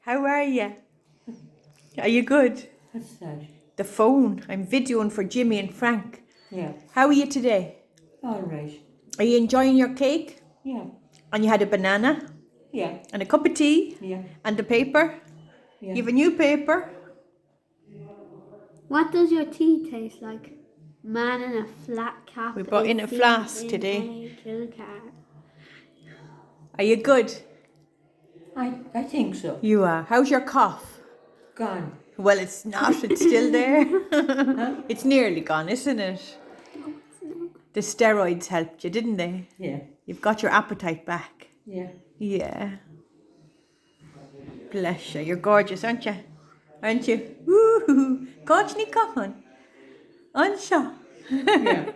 How are you? Are you good? What's that? The phone. I'm videoing for Jimmy and Frank. Yeah. How are you today? All right. Are you enjoying your cake? Yeah. And you had a banana? Yeah. And a cup of tea? Yeah. And a paper? Yeah. You have a new paper? What does your tea taste like? Man in a flat cap. We brought in a is flask seen today. in a kill car. Are you good? I think so. You are. How's your cough? Gone. Well, it's not. It's still there. It's nearly gone, isn't it? The steroids helped you, didn't they? Yeah. You've got your appetite back. Yeah. Yeah. Bless you. You're gorgeous, aren't you? Aren't you? Woo-hoo. Coach ni common. Ansha. Yeah.